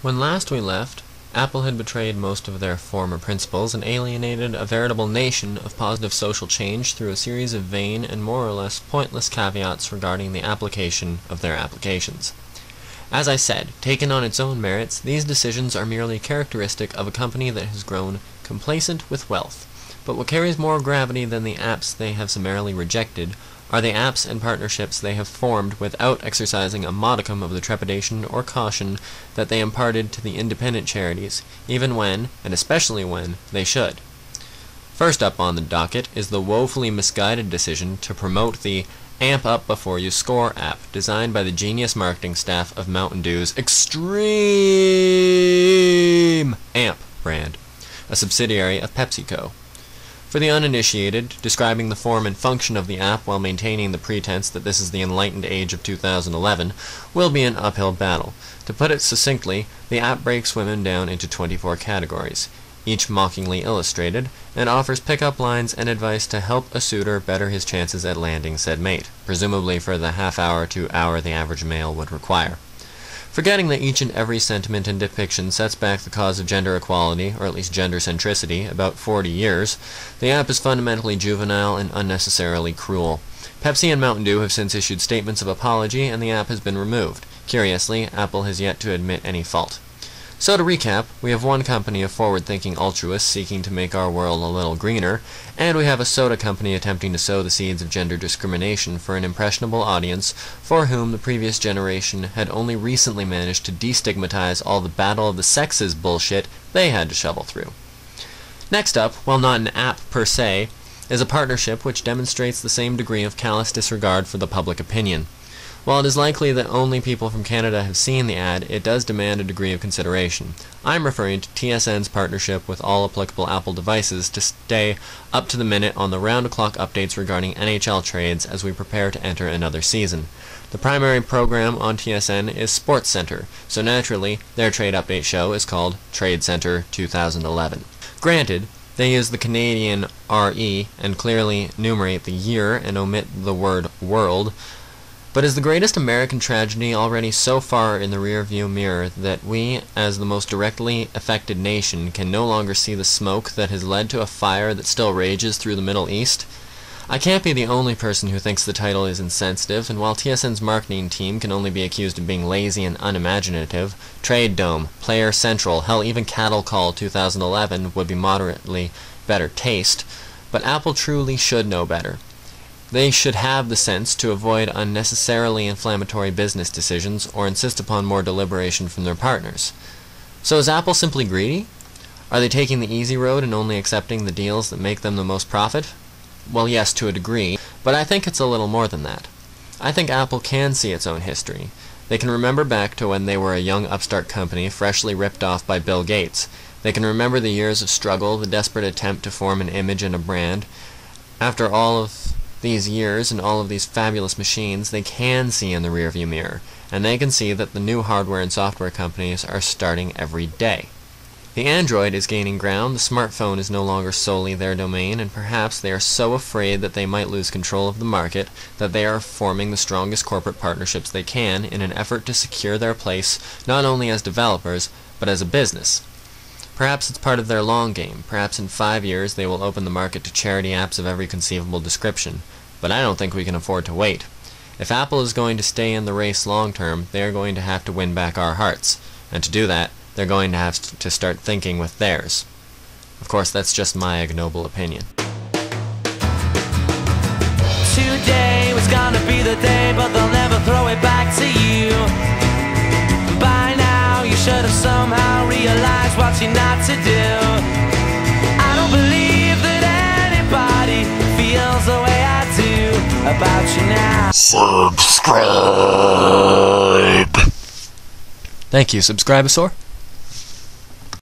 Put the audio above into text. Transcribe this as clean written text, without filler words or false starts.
When last we left, Apple had betrayed most of their former principles and alienated a veritable nation of positive social change through a series of vain and more or less pointless caveats regarding the application of their applications. As I said, taken on its own merits, these decisions are merely characteristic of a company that has grown complacent with wealth. But what carries more gravity than the apps they have summarily rejected are the apps and partnerships they have formed without exercising a modicum of the trepidation or caution that they imparted to the independent charities, even when, and especially when, they should. First up on the docket is the woefully misguided decision to promote the Amp Up Before You Score app, designed by the genius marketing staff of Mountain Dew's Extreme Amp brand, a subsidiary of PepsiCo. For the uninitiated, describing the form and function of the app while maintaining the pretense that this is the enlightened age of 2011 will be an uphill battle. To put it succinctly, the app breaks women down into 24 categories, each mockingly illustrated, and offers pickup lines and advice to help a suitor better his chances at landing said mate, presumably for the half hour to hour the average male would require. Forgetting that each and every sentiment and depiction sets back the cause of gender equality, or at least gender centricity, about 40 years, the app is fundamentally juvenile and unnecessarily cruel. Pepsi and Mountain Dew have since issued statements of apology, and the app has been removed. Curiously, Apple has yet to admit any fault. So to recap, we have one company of forward-thinking altruists seeking to make our world a little greener, and we have a soda company attempting to sow the seeds of gender discrimination for an impressionable audience for whom the previous generation had only recently managed to destigmatize all the battle of the sexes bullshit they had to shovel through. Next up, while not an app per se, is a partnership which demonstrates the same degree of callous disregard for the public opinion. While it is likely that only people from Canada have seen the ad, it does demand a degree of consideration. I'm referring to TSN's partnership with all applicable Apple devices to stay up to the minute on the round-the-clock updates regarding NHL trades as we prepare to enter another season. The primary program on TSN is Sports Center, so naturally, their trade update show is called Trade Center 2011. Granted, they use the Canadian RE and clearly numerate the year and omit the word world, but is the greatest American tragedy already so far in the rearview mirror that we, as the most directly affected nation, can no longer see the smoke that has led to a fire that still rages through the Middle East? I can't be the only person who thinks the title is insensitive, and while TSN's marketing team can only be accused of being lazy and unimaginative, Trade Dome, Player Central, hell even Cattle Call 2011 would be moderately better taste, but Apple truly should know better. They should have the sense to avoid unnecessarily inflammatory business decisions or insist upon more deliberation from their partners. So is Apple simply greedy? Are they taking the easy road and only accepting the deals that make them the most profit? Well, yes, to a degree, but I think it's a little more than that. I think Apple can see its own history. They can remember back to when they were a young upstart company freshly ripped off by Bill Gates. They can remember the years of struggle, the desperate attempt to form an image and a brand. After all of these years and all of these fabulous machines, they can see in the rearview mirror, and they can see that the new hardware and software companies are starting every day. The Android is gaining ground, the smartphone is no longer solely their domain, and perhaps they are so afraid that they might lose control of the market that they are forming the strongest corporate partnerships they can in an effort to secure their place not only as developers, but as a business. Perhaps it's part of their long game. Perhaps in 5 years they will open the market to charity apps of every conceivable description. But I don't think we can afford to wait. If Apple is going to stay in the race long term, they are going to have to win back our hearts. And to do that, they're going to have to start thinking with theirs. Of course, that's just my ignoble opinion. Today was gonna be the day, but they'll never throw it back to you. By now, you should have somehow realized what you're not to do. I don't believe that anybody feels the way I do about you now. Subscribe. Thank you, Subscribosaur.